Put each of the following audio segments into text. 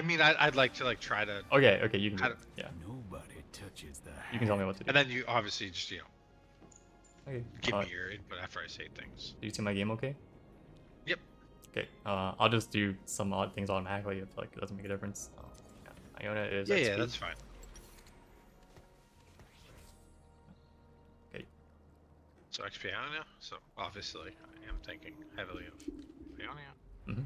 mean, I'd like to like try to. Okay, okay, you can do How it. Yeah, Nobody touches the you can tell me what to do. And then you obviously just Okay. give me your input after I say things. Do you see my game okay? Yep. Okay. I'll just do some odd things automatically if like it doesn't make a difference. Yeah. Iona is Yeah, XP. that's fine. Okay. So XP Ionia. So obviously, I am thinking heavily of Ionia. Mm-hmm.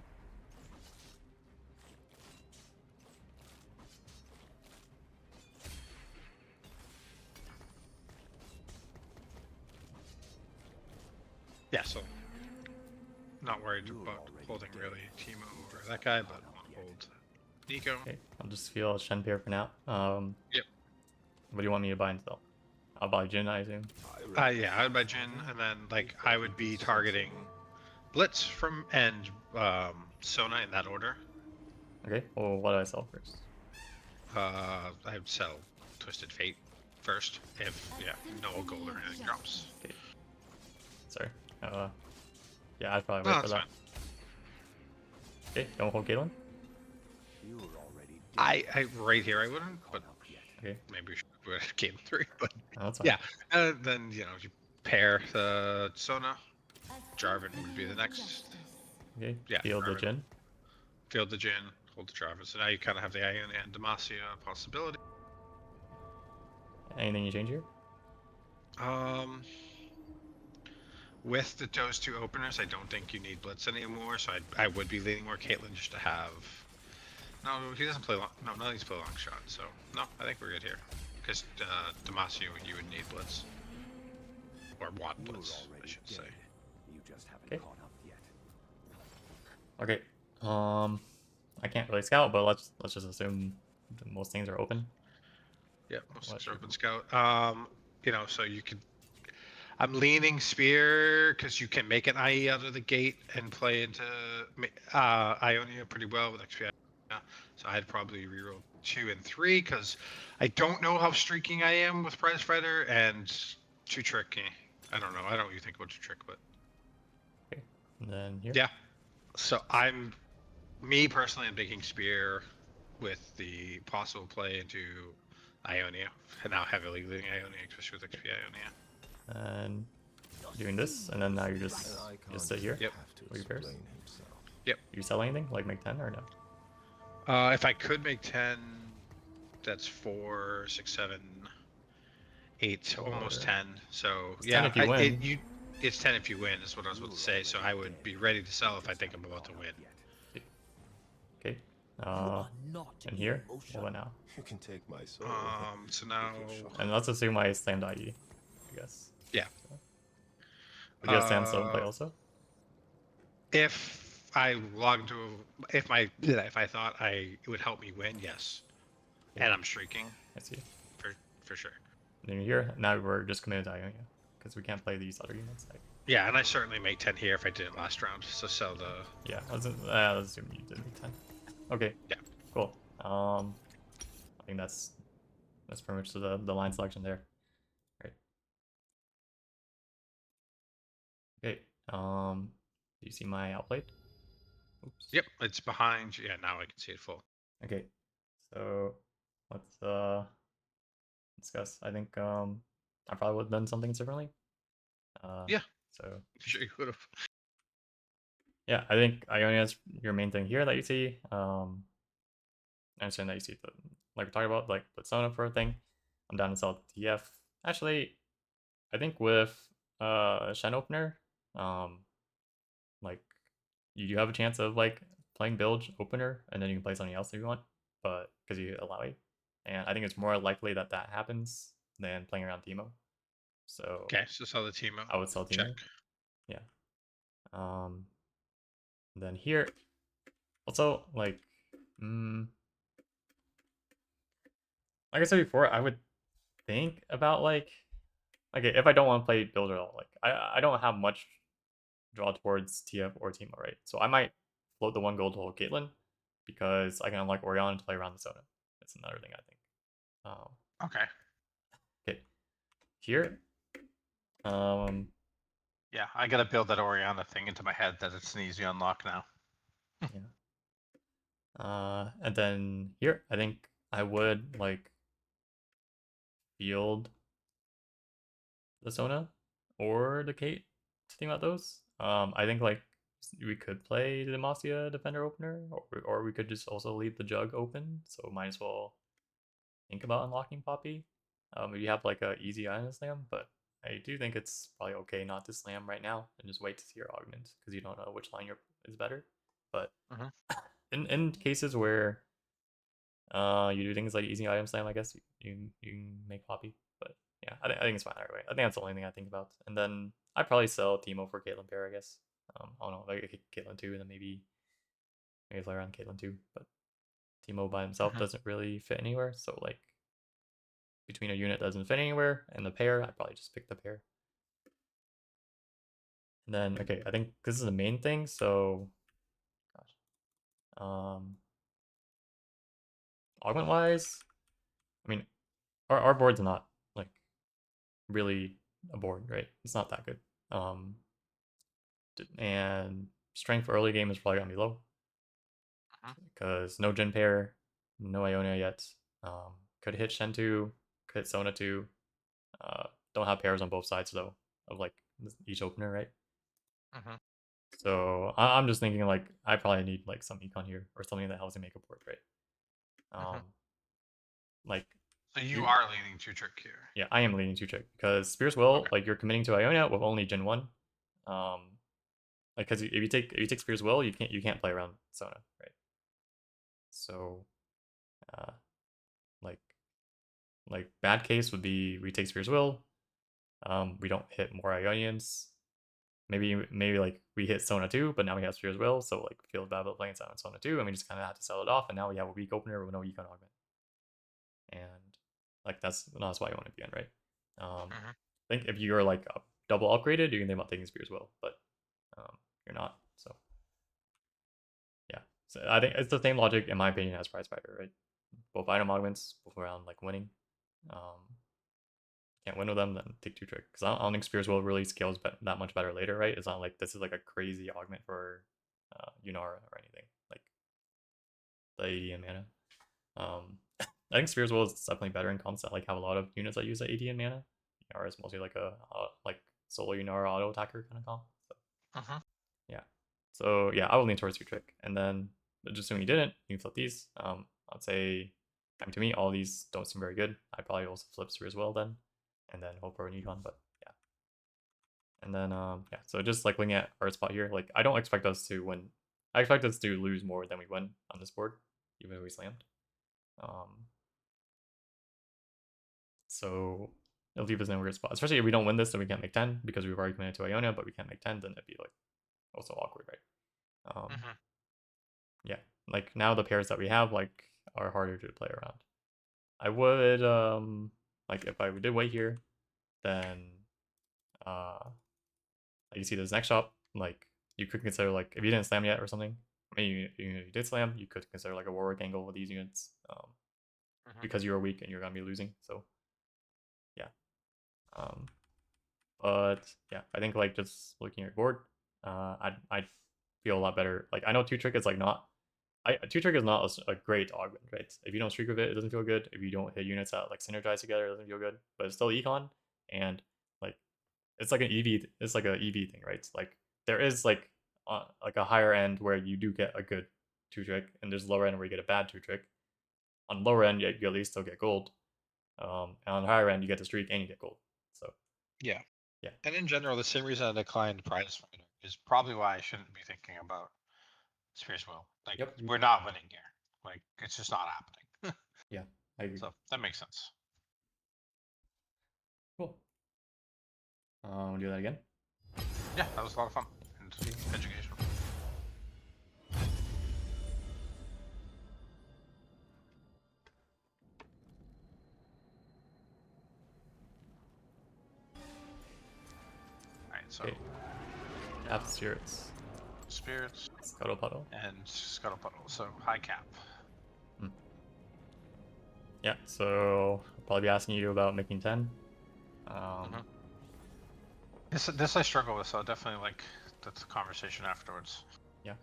Yeah, so not worried about holding really Timo over that guy, but want to hold Nico. Okay. I'll just feel Shenpere for now. Yep. What do you want me to buy instead? I'll buy Jin, I assume. Yeah, I would buy Jin, and then like I would be targeting Blitz from and Sona in that order. Okay. Well, what do I sell first? I would sell Twisted Fate first if no gold or anything drops. Okay. Sorry. Yeah, I'd probably wait for that. Fine. Okay, don't hold Caitlyn. I right here I wouldn't, but okay. Maybe we should put it game 3. But oh, that's fine. Yeah, then you pair the Sona. Jarvan would be the next. Okay. Yeah. Field the Jin. Field the Jin, hold the Jarvan. So now you kind of have the Ionia and Demacia possibility. Anything you change here? With those two openers, I don't think you need Blitz anymore. So I would be leaning more Caitlyn just to have. No, he doesn't play long. No, none of these play long shot. So no, I think we're good here. Because Demacia, you would need Blitz. Or want Blitz, I should say. You just haven't caught up yet. Okay. I can't really scout, but let's just assume that most things are open. Yeah, most things are open scout. So you could. I'm leaning Spear because you can make an IE out of the gate and play into Ionia pretty well with XP. So I'd probably reroll 2 and 3 because I don't know how streaking I am with Prize Fighter and too tricky. I don't know. I don't know what you think about too trick, but. Okay. And then here. Yeah. So me personally, I'm picking Spear with the possible play into Ionia, and now heavily leading Ionia, especially with XP Ionia. And doing this, and then now you just sit here. Yep. With your pairs. Yep. You sell anything? Like make 10 or no? If I could make 10, that's 4, 6, 7, 8, almost 10. So it's 10 if you win. It's 10 if you win, is what I was about to say. So I would be ready to sell if I think I'm about to win. Okay. And here, what now? You can take my soul. So now. And let's assume I slammed IE, I guess. Yeah. So. Would you have stand slow play also? If I logged into, if I thought it would help me win, yes. Yeah. And I'm streaking. I see. For sure. And here, now we're just committed to Ionia because we can't play these other units. Yeah, and I certainly make 10 here if I did it last round. So sell the. Yeah, let's assume you did make 10. Okay. Yeah. Cool. I think that's pretty much the line selection there. Right. Okay. Do you see my outplate? Oops. Yep, it's behind. Yeah, now I can see it full. Okay. So let's discuss. I think I probably would have done something differently. Yeah. So sure you would have. Yeah, I think Ionia is your main thing here that you see. I understand that you see like we're talking about, like put Sona for a thing. I'm down to sell TF. Actually, I think with Shen opener, like you do have a chance of like playing Bilge opener, and then you can play something else if you want, but because you allow it. And I think it's more likely that happens than playing around Teemo. So okay, so sell the Teemo. I would sell Teemo. Check. Yeah. Then here, also like, like I said before, I would think about like, okay, if I don't want to play build at all, like I don't have much draw towards TF or Teemo, right? So I might float the 1 gold to hold Caitlyn because I can unlock Orion to play around the Sona. That's another thing I think. Okay. Okay. Here. Yeah, I gotta build that Oriana thing into my head that it's an easy unlock now. Yeah. And then here, I think I would like field the Sona or the Kate to think about those. I think like we could play the Demacia Defender opener, or we could just also leave the Jug open. So might as well think about unlocking Poppy. If you have like a easy island slam, but I do think it's probably okay not to slam right now and just wait to see your augment because you don't know which line is better. But in cases where you do things like easy item slam, I guess you can make Poppy. But yeah, I think it's fine either way. I think that's the only thing I think about. And then I'd probably sell Teemo for Caitlyn pair, I guess. I don't know, like Caitlyn 2, and then maybe play around Caitlyn 2. But Teemo by himself doesn't really fit anywhere. So like between a unit that doesn't fit anywhere and the pair, I'd probably just pick the pair. And then okay, I think this is the main thing. So, gosh, augment wise, I mean, our board's not like really a board, right? It's not that good. And strength for early game is probably gonna be low because no Jin pair, no Ionia yet. Could hit Shen 2, could hit Sona 2. Don't have pairs on both sides though of like each opener, right? So I'm just thinking like I probably need like some econ here or something that helps me make a board, right? Like So you are leaning 2-trick here. Yeah, I am leaning 2-trick because Spear's Will, like you're committing to Ionia with only Gen 1. Like because if you take Spear's Will, you can't play around Sona, right? So like bad case would be we take Spear's Will, we don't hit more Ionians. Maybe like we hit Sona 2, but now we have Spear's Will, so like feel bad about playing Sona 2, and we just kind of have to sell it off, and now we have a weak opener with no econ augment. And like that's why you want to be in, right? I think if you're like double upgraded, you can think about taking Spear's Will, but you're not. So yeah, so I think it's the same logic in my opinion as Prize Fighter, right? Both item augments, both around like winning. Can't win with them, then take 2-trick because I don't think Spear's Will really scales that much better later, right? It's not like this is like a crazy augment for Yunara or anything like the 80 and mana. I think Spear's Will is definitely better in comps that like have a lot of units that use the 80 and mana. Yunara is mostly like a like solo Yunara auto attacker kind of comp. So, yeah. So yeah, I will lean towards 2-trick, and then just assuming you didn't, you can flip these. I'd say, I mean, to me, all these don't seem very good. I probably also flip Spear's Will then, and then hope for an econ. But yeah. And then yeah, so just like looking at our spot here, like I don't expect us to win. I expect us to lose more than we win on this board, even if we slammed. So it'll leave us in a weird spot. Especially if we don't win this, then we can't make 10 because we've already committed to Ionia, but we can't make 10, then it'd be like also awkward, right? Yeah, like now the pairs that we have like are harder to play around. I would like if I did wait here, then you see this next shop, like you could consider like if you didn't slam yet or something. Maybe if you did slam, you could consider like a Warwick angle with these units, because you're weak and you're gonna be losing. So yeah, but yeah, I think like just looking at your board, I'd feel a lot better. Like I know 2-trick is like not. 2-trick is not a great augment, right? If you don't streak with it, it doesn't feel good. If you don't hit units that like synergize together, it doesn't feel good. But it's still econ, and like it's like an EV. It's like an EV thing, right? Like there is like a higher end where you do get a good 2-trick, and there's lower end where you get a bad 2-trick. On lower end, you at least still get gold. And on the higher end, you get the streak and you get gold. So Yeah. Yeah. And in general, the same reason I declined Prize Fighter is probably why I shouldn't be thinking about Spear's Will. Like, Yep. we're not winning here. Like, it's just not happening. Yeah, I agree. So that makes sense. Cool. We'll do that again. Yeah, that was a lot of fun and educational. Alright, so Okay. Half spirits. Spirits Scuttle Puddle. and Scuttle Puddle. So high cap. Yeah, so I'll probably be asking you about making 10. This I struggle with, so I'll definitely like the conversation afterwards. Yeah.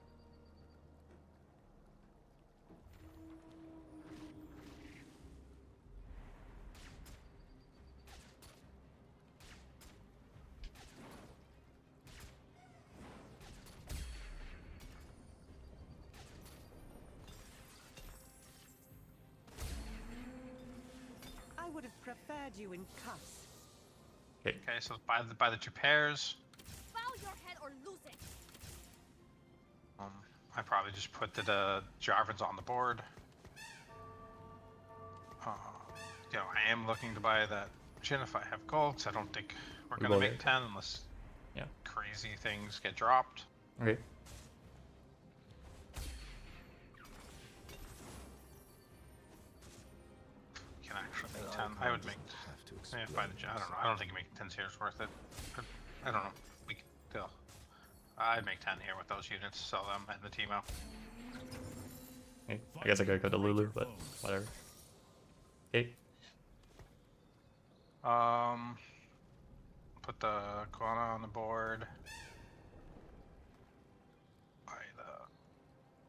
have preferred you in cuss. Okay. Okay, so buy the 2 pairs. Bow your head or lose it. I probably just put the Jarvins on the board. I am looking to buy that Jin if I have gold, because I don't think we're We'll gonna go make there. 10 unless Yeah. crazy things get dropped. Okay. You can actually make An 10. I icon would make. doesn't have to Yeah, buy the. explain I don't know. I himself. don't think making 10 here is worth it. I don't know. We could still. I'd make 10 here with those units. Sell them and the team out. Okay. I guess I gotta go to Lulu, but whatever. Okay. Put the Kiana on the board.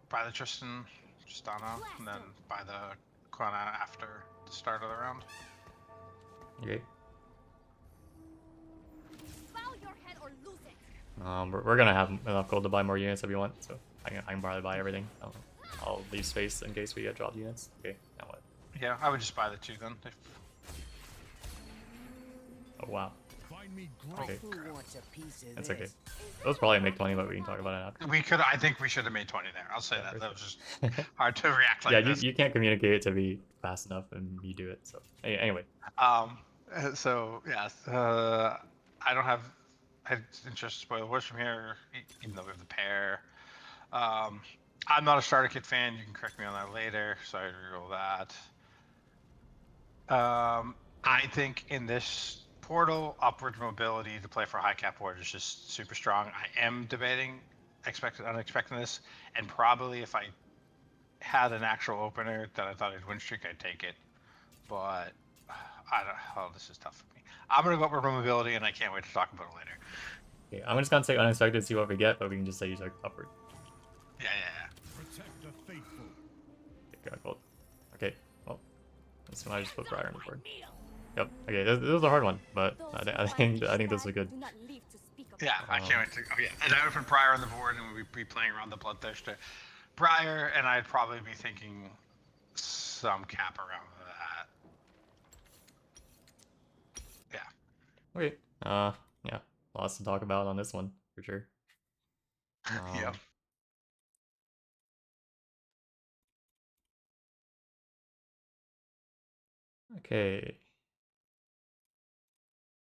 Buy the Tristana, and then buy the Kiana after the start of the round. Okay. Bow your head or lose it. We're gonna have enough gold to buy more units if we want, so I can probably buy everything. I'll leave space in case we get dropped units. Okay. Now what? Yeah, I would just buy the 2 then. Oh wow. Find me Okay. Who wants a piece of That's this? okay. Those probably make 20, but we can talk about it after. We could. I think we should have made 20 there. I'll say Yeah, that. for That was sure. just hard to react like Yeah, this. you can't communicate it to be fast enough, and you do it. So anyway. So yes, I don't have interest to spoil wars from here, even though we have the pair. I'm not a starter kit fan. You can correct me on that later. So I reroll that. I think in this portal, upward mobility to play for high cap board is just super strong. I am debating unexpectedness, and probably if I had an actual opener that I thought I'd win streak, I'd take it. But I don't. Oh, this is tough for me. I'm gonna go upward mobility, and I can't wait to talk about it later. Okay, I'm just gonna say unexpected, see what we get, but we can just say you took upward. Yeah. Protect the faithful. Okay, got gold. Okay, well, this one I just put Briar on the board. Yep. Okay, this was a hard one, but I think this is good. Do not leave to speak of Yeah, I can't wait to. Oh yeah, and I would put Briar on the board, and we'd be playing around the Bloodthirster. Briar, and I'd probably be thinking some cap around that. Yeah. Okay. Yeah, lots to talk about on this one for sure. Yeah. Okay.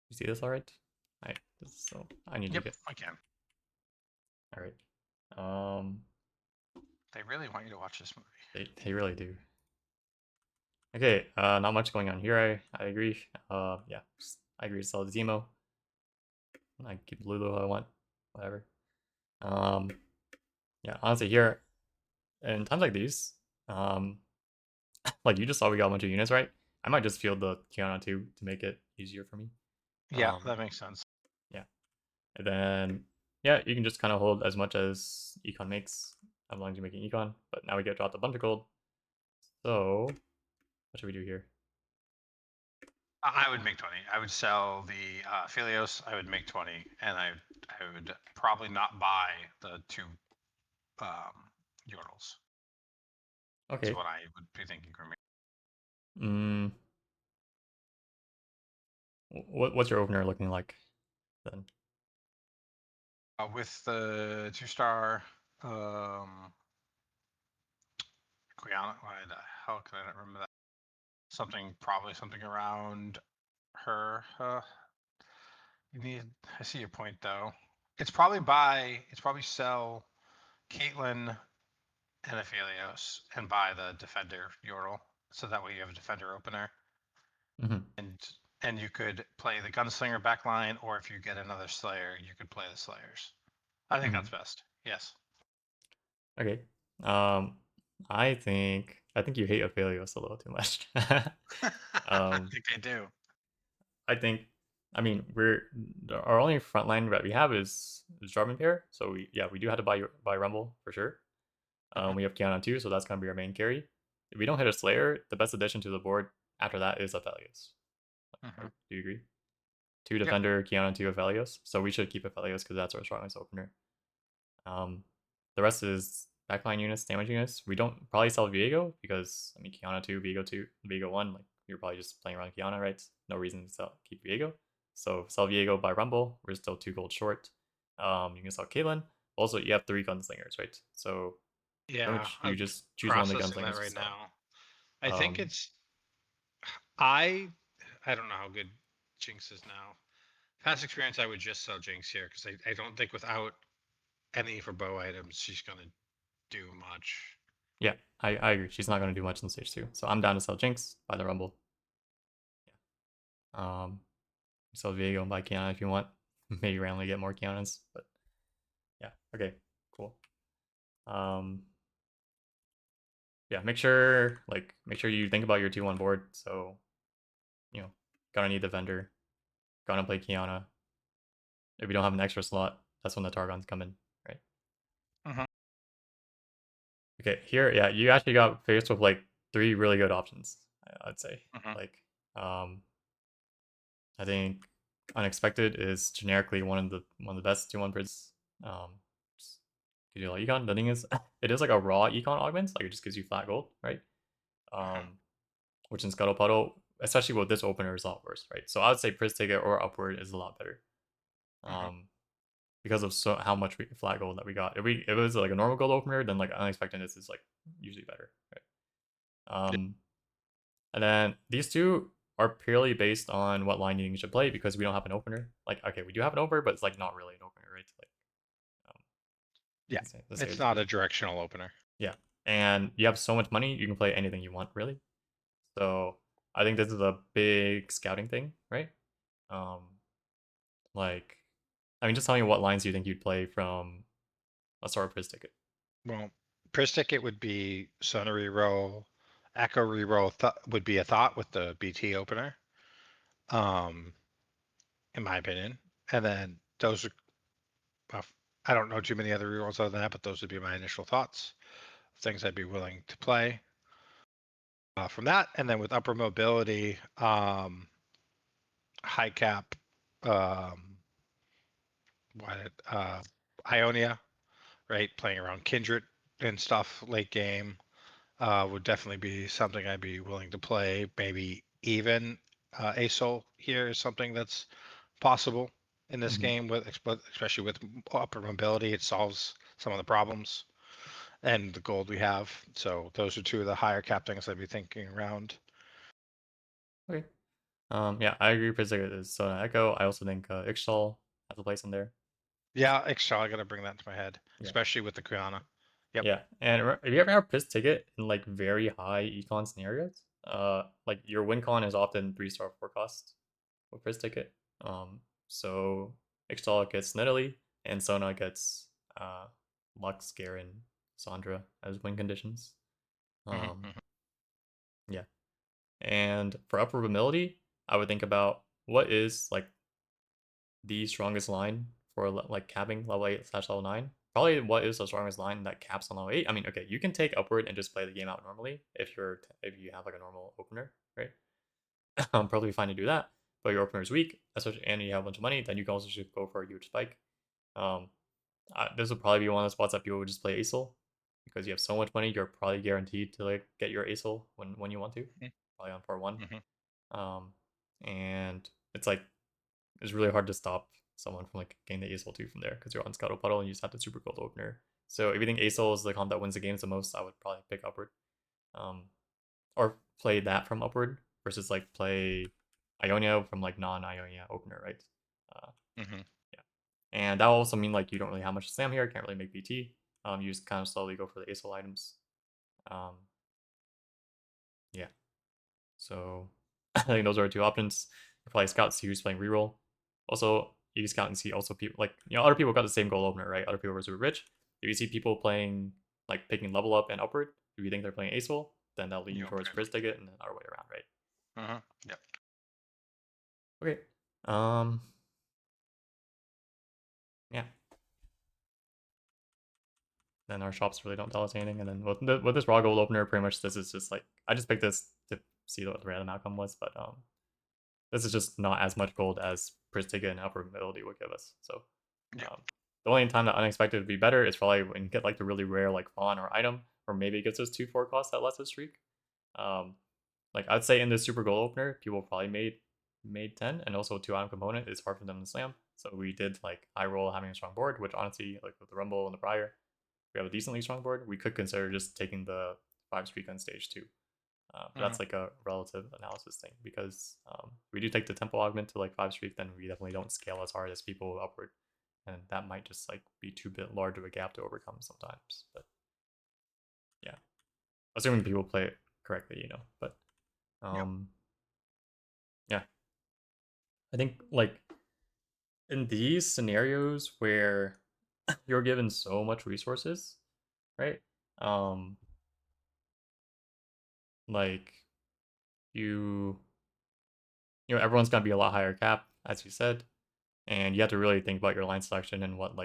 You see this all right? So I need Yep, to get. I can. All right. They really want you to watch this movie. They really do. Okay. Not much going on here. I agree. Yeah. I agree to sell the Zemo. I keep Lulu if I want. Whatever. Yeah. Honestly, here, in times like these, like you just saw we got a bunch of units, right? I might just field the Kiana too to make it easier for me. Yeah, that makes sense. Yeah. And then, yeah, you can just kind of hold as much as econ makes, as long as you're making econ. But now we get dropped a bunch of gold. So, what should we do here? I would make 20. I would sell the Philios. I would make 20, and I would probably not buy the 2 Yordles. Okay. That's what I would be thinking for me. What's your opener looking like then? With the 2-star Kiana, why the hell can I not remember that? Probably something around her. You need. I see your point though. It's probably sell Caitlyn and Aphelios and buy the Defender Yordle, so that way you have a Defender opener, and you could play the Gunslinger backline, or if you get another Slayer, you could play the Slayers. I think that's best. Yes. Okay. I think you hate Aphelios a little too much. I think I do. I mean, our only front line that we have is Jarvan pair, so we do have to buy Rumble for sure. We have Kiana too, so that's gonna be our main carry. If we don't hit a Slayer, the best addition to the board after that is Aphelios. Do you agree? 2 Defender, Kiana, 2 Aphelios. So we should keep Aphelios because that's our strongest opener. The rest is backline units, damage units. We don't probably sell Viego because I mean Kiana 2, Viego 2, Viego 1. Like you're probably just playing around Kiana, right? No reason to keep Viego. So sell Viego, buy Rumble. We're still 2 gold short. You can sell Caitlyn. Also, you have 3 gunslingers, right? So Yeah, you I'm just choose one of the processing gunslingers that to right sell. now. I think Um, it's I I don't know how good Jinx is now. Past experience, I would just sell Jinx here because I don't think without any for bow items she's gonna do much. Yeah, I agree. She's not going to do much in stage 2. So I'm down to sell Jinx, buy the Rumble. Yeah. Sell Viego and buy Kiana if you want. Maybe randomly get more Kianas, but yeah. Okay, cool. Yeah, make sure you think about your 2-1 board. So, gonna need the vendor. Gonna play Kiana. If you don't have an extra slot, that's when the Targons come in, right? Mhm. Okay, here, yeah, you actually got faced with like 3 really good options, I'd say. Mhm. Like, I think Unexpected is generically one of the best 2-1 grids. Just gives you like econ. The thing is, it is like a raw econ augment, like it just gives you flat gold, right? Which in Scuttle Puddle, especially with this opener, is a lot worse, right? So I would say Priz Ticket or Upward is a lot better. Because of how much flat gold that we got. If it was like a normal gold opener, then like Unexpectedness is like usually better, right? And then these 2 are purely based on what line you should play because we don't have an opener. Like, okay, we do have an opener, but it's like not really an opener, right? Like, Yeah, let's say it's not a directional opener. yeah, and you have so much money, you can play anything you want, really. So I think this is a big scouting thing, right? Like, I mean, just tell me what lines you think you'd play from a start with Priz Ticket. Well, Priz Ticket would be Sona reroll, Echo reroll would be a thought with the BT opener. In my opinion, and then those are. I don't know too many other rerolls other than that, but those would be my initial thoughts. Things I'd be willing to play from that, and then with upper mobility, high cap, what Ionia, right? Playing around Kindred and stuff late game would definitely be something I'd be willing to play. Maybe even ASOL here is something that's possible in this game with especially with upper mobility. It solves some of the problems and the gold we have. So those are 2 of the higher cap things I'd be thinking around. Okay. Yeah, I agree. Priz Ticket is Sona Echo. I also think Ixchel has a place in there. Yeah, extra. I gotta bring that to my head, Yeah. especially with the Kiana. Yep. Yeah, and have you ever had Priz Ticket in like very high econ scenarios? Like your win con is often 3-star forecast with Priz Ticket. So Ixtal gets Nidalee, and Sona gets Lux, Garen, Sandra as win conditions. Yeah, and for upper mobility, I would think about what is like the strongest line for like capping level 8/level 9. Probably what is the strongest line that caps on level 8. I mean, okay, you can take upward and just play the game out normally if you have like a normal opener, right? Probably fine to do that. But your opener is weak, especially and you have a bunch of money, then you can also just go for a huge spike. This would probably be one of the spots that people would just play ASOL because you have so much money, you're probably guaranteed to like get your ASOL when you want to, probably on 4-1. And it's like it's really hard to stop someone from like getting the ASOL 2 from there because you're on Scuttle Puddle and you just have the super gold opener. So if you think ASOL is the comp that wins the games the most, I would probably pick upward. Or play that from upward versus like play Ionia from like non-Ionia opener, right? Yeah. And that will also mean like you don't really have much slam here, can't really make BT. You just kind of slowly go for the ASOL items. Yeah. So I think those are our 2 options. You probably scout, see who's playing reroll. Also, you can scout and see also people like other people got the same goal opener, right? Other people were super rich. If you see people playing like picking level up and upward, if you think they're playing ASOL, then that'll lead you towards Priz Ticket and then our way around, right? Yep. Okay. Yeah. Then our shops really don't tell us anything. And then with this raw gold opener, pretty much this is just like I just picked this to see what the random outcome was, but this is just not as much gold as Priz Ticket and upper mobility would give us. So the only time that unexpected would be better is probably when you get like the really rare like fawn or item, or maybe it gets us 2 4 costs that lets us streak. like I'd say in the super goal opener, people probably made 10, and also 2 item component is hard for them to slam. So we did like high roll having a strong board, which honestly, like with the Rumble and the Briar, we have a decently strong board. We could consider just taking the 5 streak on stage 2. But that's like a relative analysis thing, because we do take the tempo augment to like 5 streak, then we definitely don't scale as hard as people upward, and that might just like be too bit large of a gap to overcome sometimes. But yeah, assuming people play it correctly, you know. But yeah, I think like in these scenarios where you're given so much resources, right? Like you know, everyone's gonna be a lot higher cap, as you said, and you have to really think about your line selection and what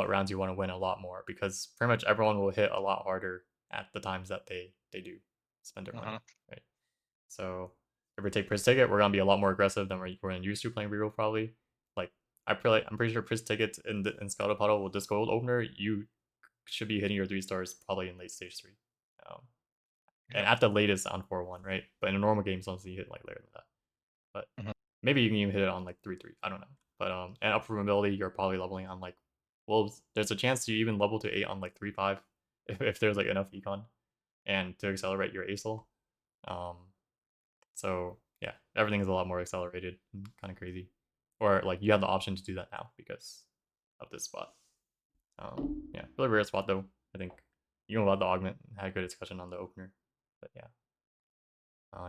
rounds you want to win a lot more, because pretty much everyone will hit a lot harder at the times that they do spend their money, right? So if we take Pris Ticket, we're gonna be a lot more aggressive than we're used to playing reroll probably. Like I'm pretty sure Pris Ticket in Scuttle Puddle with this gold opener, you should be hitting your 3 stars probably in late stage 3. And at the latest on 4-1, right? But in a normal game, sometimes you hit like later than that. But maybe you can even hit it on like 3-3. I don't know. But and upper mobility, you're probably leveling on like, well, there's a chance you even level to 8 on like 3-5 if there's like enough econ, and to accelerate your ASL. So yeah, everything is a lot more accelerated and kind of crazy. Or like you have the option to do that now because of this spot. Yeah, really rare spot though. I think you know about the augment, had a good discussion on the opener. But yeah.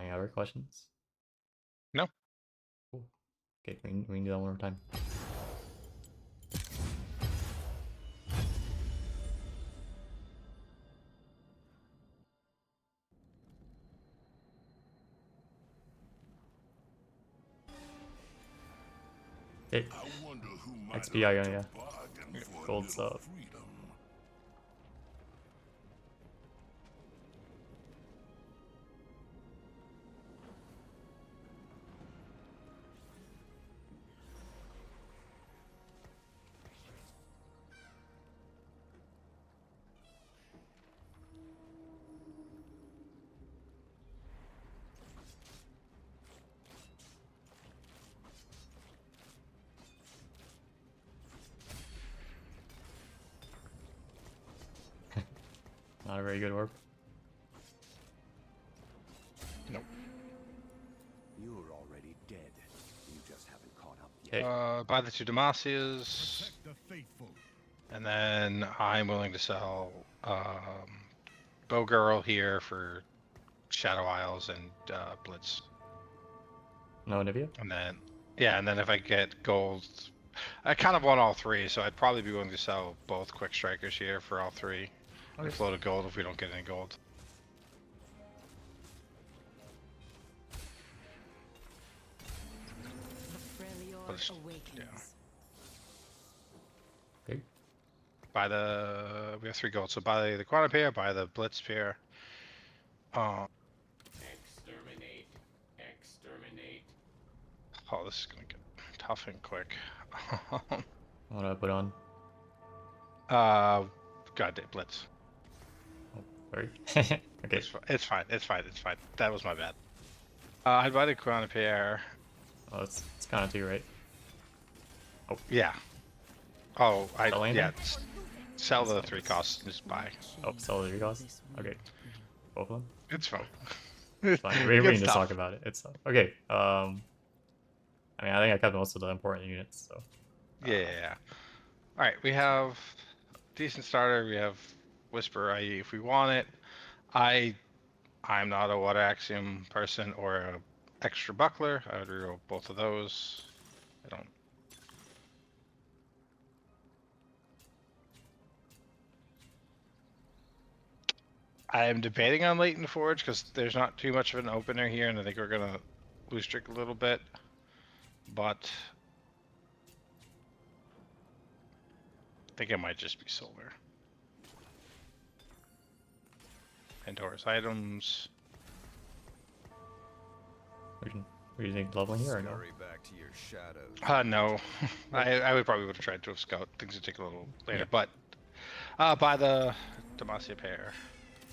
Any other questions? No. Cool. Okay, we can do that one more time. Okay. XP Ionia. Gold sub. Not a very good orb. Nope. You're already dead. You just haven't caught up yet. Okay. Buy the 2 Demasias. Protect the faithful. And then I'm willing to sell Bow Girl here for Shadow Isles and Blitz. No Nivea? And then, yeah, and then if I get gold, I kind of want all 3, so I'd probably be willing to sell both Quick Strikers here for all 3. Okay. And float a gold if we don't get any gold. Yeah. Okay. Buy we have 3 gold, so buy the Quantum pair, buy the Blitz pair. Exterminate. Exterminate. Oh, this is gonna get tough and quick. What do I put on? Goddamn Blitz. Oh, sorry. Okay. It's fine. It's fine. It's fine. That was my bad. I'd buy the Quantum pair. Oh, it's kind of 2, right? Oh. Yeah. Oh, Selling yeah. them? Sell the 3 costs and just buy. Oh, sell the 3 costs? Okay. Both of them? It's fine. It's fine. We Good can just stuff. talk about it. It's okay. I mean, I think I kept most of the important units, so. Yeah. All right, we have decent starter. We have Whisper IE if we want it. I'm not a Water Axiom person or a extra buckler. I would reroll both of those. I don't. I am debating on Latent Forge because there's not too much of an opener here, and I think we're gonna lose streak a little bit. But I think it might just be solar. Pandora's items. What do you think, leveling here or no? Scurry back to your shadows. No. I would probably would have tried to have scout. Things would take a little later, Yeah. but buy the Demacia pair.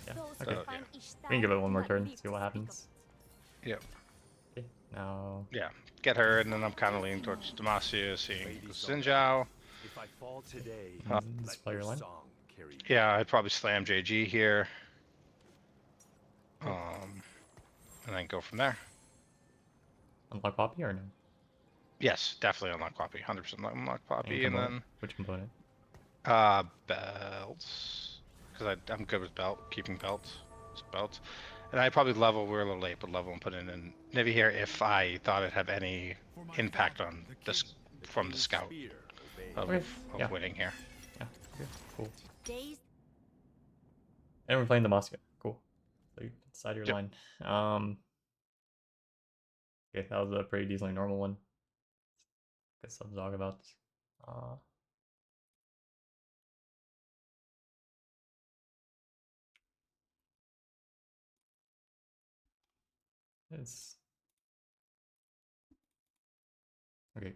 Yeah, Those okay. who yeah. find each We can give it style one do more not turn, live see to what speak happens. Yep. Okay, now Yeah. Get her, and then I'm kind of leaning towards Demacia, seeing Lady Gunslinger. If I fall today, this let player your line. song carry you. Yeah, I'd probably slam JG here. Okay. And then go from there. Unlock Poppy or no? Yes, definitely unlock Poppy. 100% unlock Poppy, and then Which component? belts, because I'm good with keeping belts. It's belt. And I probably level. We're a little late, but level and put in Nivy here if I thought it had any For my impact father, on the this king. from the King's scout spear obeys. Okay, yeah. winning here. Yeah, okay, cool. Days And we're playing the Moscow. Cool. So you decide your Yep. line. Okay, that was a pretty decently normal one. Guess some talk about. It's okay.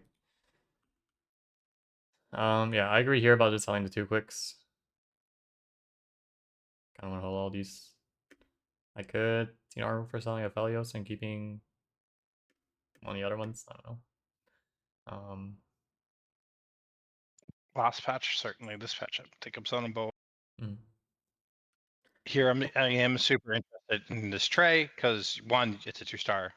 Yeah, I agree here about just selling the 2 quicks. Kind of want to hold all these. I could, armor for selling Aphelios and keeping one of the other ones. I don't know. Last patch, certainly. This patch, I think I'm selling both. Mm. Here, I am super interested in this tray because one, it's a 2-star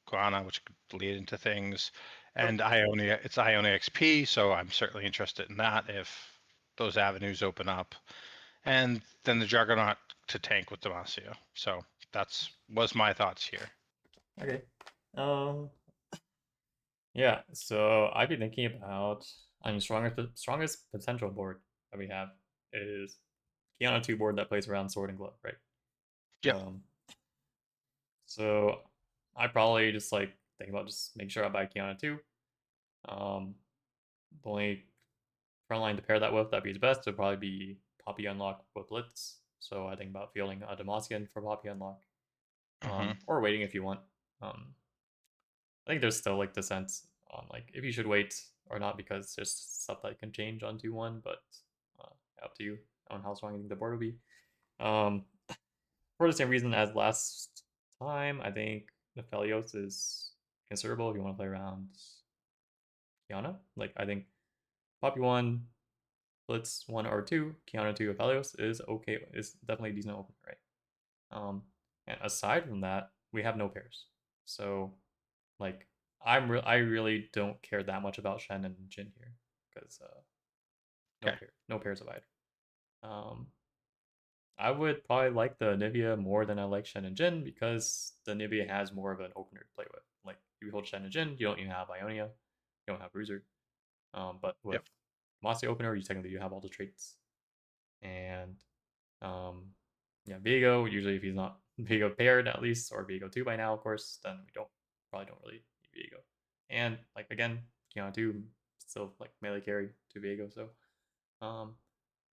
Guana, which could lead into things, and it's Ionia XP, so I'm certainly interested in that if those avenues open up, and then the Juggernaut to tank with Demacia. So was my thoughts here. Okay. Yeah, so I've been thinking about, strongest potential board that we have is Kiana 2 board that plays around Sword and Glove, right? Yep. So I probably just think about just make sure I buy Kiana 2. The only front line to pair that with that'd be the best would probably be Poppy Unlock with Blitz. So I think about fielding a Demacian for Poppy Unlock. Or waiting if you want. I think there's still the sense on if you should wait or not, because there's stuff that can change on 2-1, but up to you on how strong you think the board will be. For the same reason as last time, I think Nephelios is considerable if you want to play around Kiana. I think Poppy 1, Blitz 1 or 2, Kiana 2, Aphelios is okay. Is definitely a decent opener, right? And aside from that, we have no pairs. So, I really don't care that much about Shen and Jin here because no pairs of either. I would probably like the Nivea more than I like Shen and Jin because the Nivea has more of an opener to play with. You hold Shen and Jin, you don't even have Ionia, you don't have Bruiser. But with Mossy opener, you technically have all the traits. And yeah, Viego, usually if he's not Viego paired at least, or Viego 2 by now, of course, then we probably don't really need Viego. And again, Kiana 2 still melee carry to Viego, so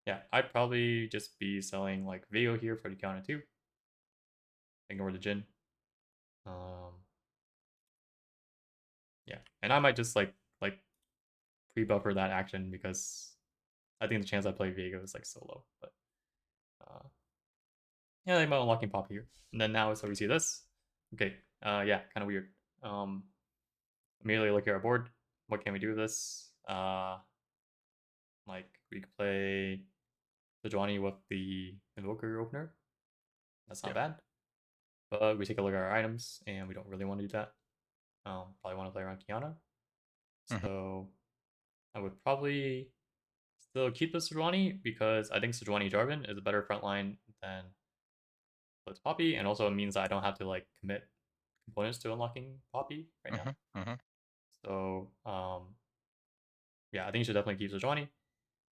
yeah, I'd probably just be selling Viego here for the Kiana 2. Ignore the Jin. Yeah, and I might just pre-buffer that action because I think the chance I play Viego is so low. But yeah, they might unlocking Pop here. And then now so we see this. Okay, yeah, kind of weird. Immediately look at our board. What can we do with this? We could play Sejuani with the Invoker opener. That's not bad. But we take a look at our items, and we don't really want to do that. Probably want to play around Kiana. So I would probably still keep the Sejuani because I think Sejuani Jarvan is a better frontline than Blitz Poppy, and also it means that I don't have to commit components to unlocking Poppy right now. So yeah, I think you should definitely keep Sejuani.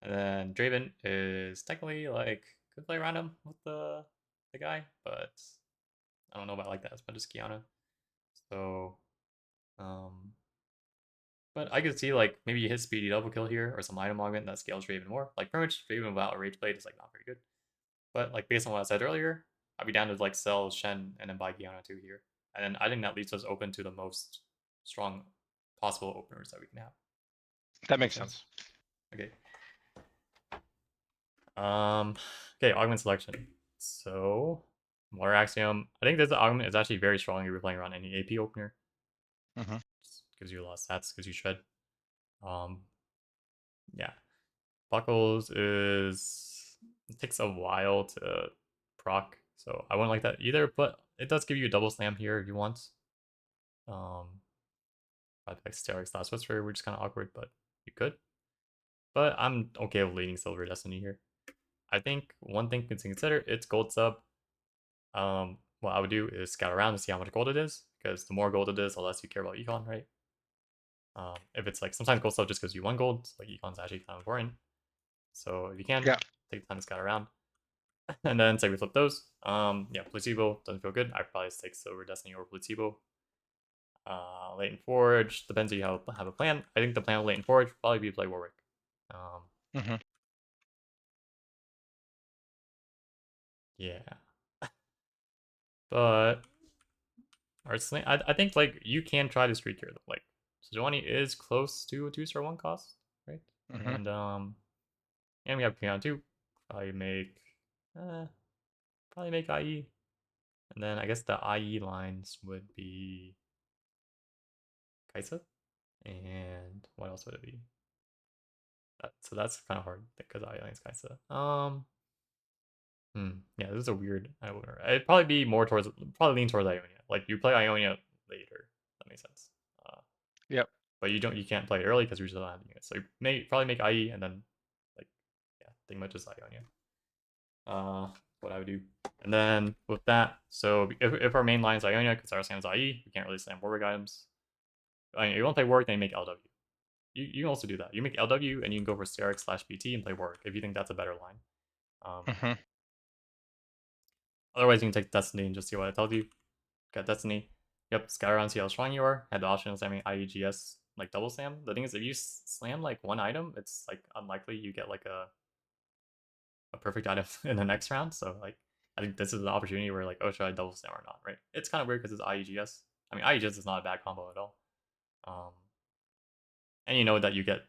And then Draven is technically could play around him with the guy, but I don't know about that as much as Kiana. So but I could see maybe you hit speedy double kill here or some item augment that scales Draven more. Pretty much Draven without a rage blade is not very good. But based on what I said earlier, I'd be down to sell Shen and then buy Kiana 2 here. And then I think that leaves us open to the most strong possible openers that we can have. That makes sense. Okay. Okay, augment selection. So, Water Axiom. I think this Augment is actually very strong if you're playing around any AP opener. Mhm. Just gives you a lot of stats, gives you shred. Yeah. Buckles is it takes a while to proc, so I wouldn't like that either, but it does give you a double slam here if you want. I'd like Sterex last whisper, which is kind of awkward, but you could. But I'm okay with leading Silver Destiny here. I think one thing to consider, it's gold sub. What I would do is scout around to see how much gold it is, because the more gold it is, the less you care about econ, right? If it's like sometimes gold sub just gives you 1 gold, so like econ's actually kind of important. So if you can, Yeah. take the time to scout around. And then say we flip those. Yeah, placebo doesn't feel good. I'd probably take Silver Destiny or placebo. Latent Forge depends if you have a plan. I think the plan with Latent Forge would probably be play Warwick. Mhm. Yeah, but I think like you can try to streak here. Like Sejuani is close to a 2-star 1 cost, right? Mhm. And we have Kiana too. Probably make uh, IE, and then I guess the IE lines would be Kaisa, and what else would it be? So that's kind of hard because I is Kaisa. Yeah, this is a weird opener. It'd probably be more towards, probably lean towards Ionia. Like you play Ionia later. That makes sense. Yep. But you can't play it early because you just don't have units. So you may probably make IE and then like yeah, think much just Ionia. What I would do. And then with that, so if our main line is Ionia, because our Sam's IE, we can't really slam Warwick items. I mean, you want to play Warwick, then you make LW. You can also do that. You make LW and you can go for Sterex/BT and play Warwick if you think that's a better line. Mhm. Otherwise, you can take Destiny and just see what it tells you. Got Destiny. Yep, scout around, see how strong you are. Had the option of slamming IEGS like double slam. The thing is, if you slam like one item, it's like unlikely you get like a perfect item in the next round. So like, I think this is an opportunity where like, oh, should I double slam or not? Right? It's kind of weird because it's IEGS. I mean, IEGS is not a bad combo at all. And you know that you get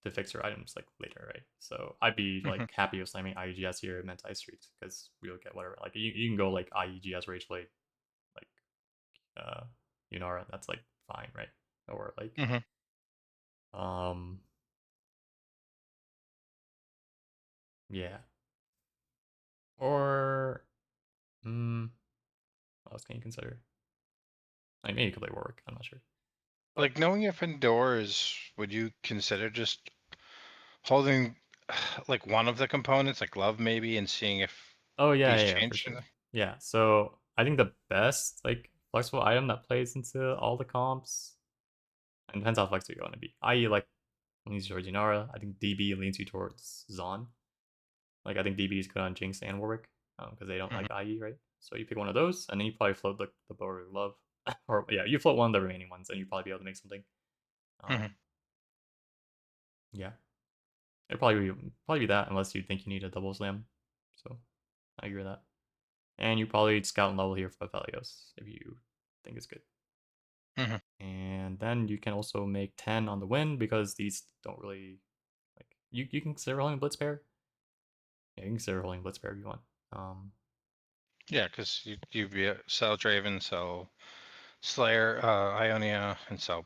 to fix your items like later, right? So I'd be like happy with slamming IEGS here and Ice Streaks because we'll get whatever. Like you can go like IEGS Rage Blade, like Yunara, that's like fine, right? Or like Mhm. yeah. Or what else can you consider? Like maybe you could play Warwick, I'm not sure. Like knowing if indoors, would you consider just holding like one of the components, like love maybe, and seeing if Oh yeah, these yeah, for change? sure. Yeah, so I think the best like flexible item that plays into all the comps, and depends how flexible you want to be. I.e. like leans towards Yunara. I think DB leans you towards Zon. Like I think DB is good on Jinx and Warwick because they don't Mhm. like IE, right? So you pick one of those, and then you probably float the Bower of Love, or yeah, you float one of the remaining ones, and you probably be able to make something. Mhm. Yeah, it'd probably be that unless you think you need a double slam. So I agree with that. And you probably scout and level here for Aphelios if you think it's good. Mhm. And then you can also make 10 on the win because these don't really like you can consider rolling Blitz pair. Yeah, you can consider rolling Blitz pair if you want. Yeah, because you be sell Draven, sell Slayer, Ionia, and sell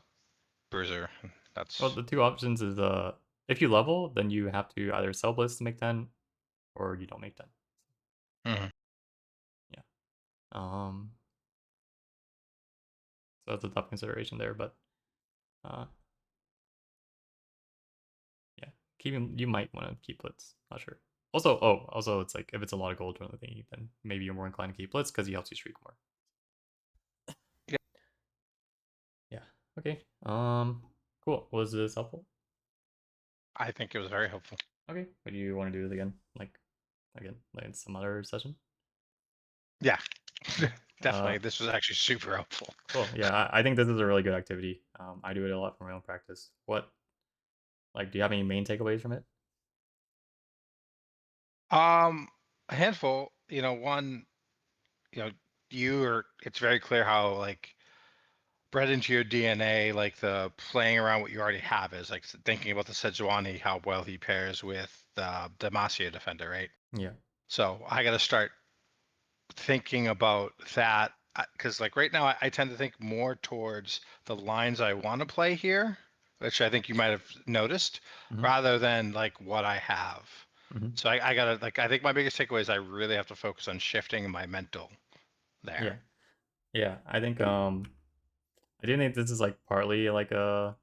Bruiser. Well, That's the two options is if you level, then you have to either sell Blitz to make 10 or you don't make 10. Mhm. Yeah. So that's a tough consideration there, but uh yeah. You might want to keep Blitz. Not sure. Also it's like if it's a lot of gold or anything, then maybe you're more inclined to keep Blitz because he helps you streak more. Yeah. Yeah. Okay. Cool. Was this helpful? I think it was very helpful. Okay. But do you want to do it again? Like in some other session? Yeah, Okay. definitely. This was actually super helpful. Cool. Yeah, I think this is a really good activity. I do it a lot for my own practice. Do you have any main takeaways from it? A handful. One. You know, It's very clear how like bred into your DNA, like the playing around what you already have is like thinking about the Sejuani, how well he pairs with the Demacia defender, right? Yeah. So I got to start thinking about that because like right now I tend to think more towards the lines I want to play here, which I think you might have noticed, Mhm. rather than like what I have. Mhm. So I gotta like I think my biggest takeaway is I really have to focus on shifting my mental there. Yeah. Yeah, I think I do think this is like partly like a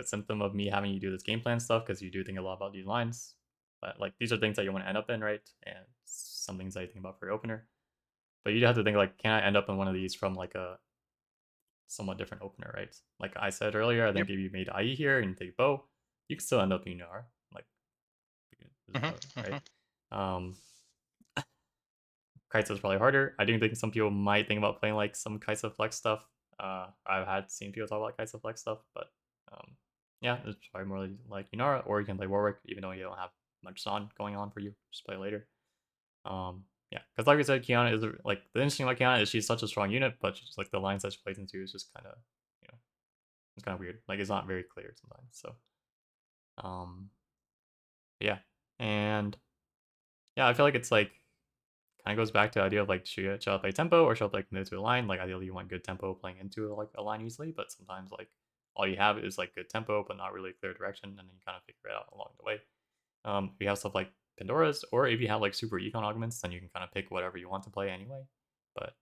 symptom of me having you do this game plan stuff because you do think a lot about these lines. But like these are things that you want to end up in, right? And some things that you think about for your opener. But you have to think like, can I end up in one of these from like a somewhat different opener, right? Like I said earlier, I think if you made IE here and take bow, you can still end up in UNR, like right? Um Kites is probably harder. I do think some people might think about playing like some Kites of Flex stuff. I've had seen people talk about Kites of Flex stuff, but yeah, it's probably more like Yunara, or you can play Warwick, even though you don't have much Son going on for you. Just play later. Yeah, because like we said, Kiana is like the interesting about Kiana is she's such a strong unit, but just like the lines that she plays into is just kind of you know it's kind of weird. Like it's not very clear sometimes. So yeah, and yeah, I feel like it's like kind of goes back to the idea of like should I play tempo or should I play commit to a line? Like ideally you want good tempo playing into like a line easily, but sometimes like all you have is like good tempo but not really clear direction, and then you kind of figure it out along the way. If you have stuff like Pandora's, or if you have like super econ augments, then you can kind of pick whatever you want to play anyway. But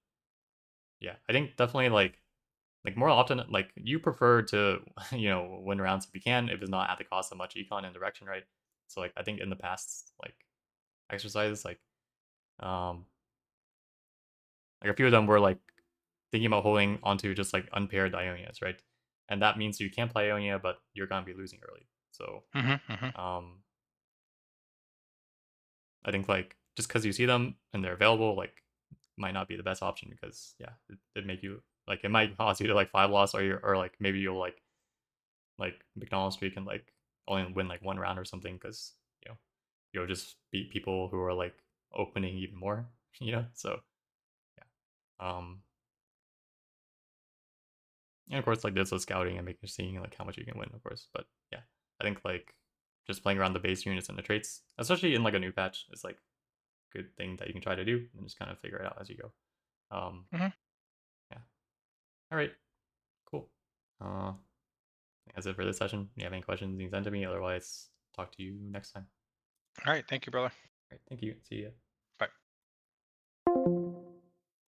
yeah, I think definitely like more often like you prefer to win rounds if you can, if it's not at the cost of much econ and direction, right? So like I think in the past like exercises like a few of them were like thinking about holding onto just like unpaired Ionias, right? And that means you can't play Ionia, but you're gonna be losing early. So I think like just because you see them and they're available, like might not be the best option because yeah, it make you like it might cause you to like 5 loss, or like maybe you'll like McDonald's streak and like only win like one round or something because you'll just beat people who are like opening even more, So yeah. And of course, like there's the scouting and making seeing like how much you can win, of course. But yeah, I think like just playing around the base units and the traits, especially in like a new patch, is like a good thing that you can try to do and just kind of figure it out as you go. Mhm. Yeah. All right. Cool. Uh, that's it for this session. If you have any questions, you can send to me. Otherwise, talk to you next time. All right, thank you, brother. All right. Thank you. See ya.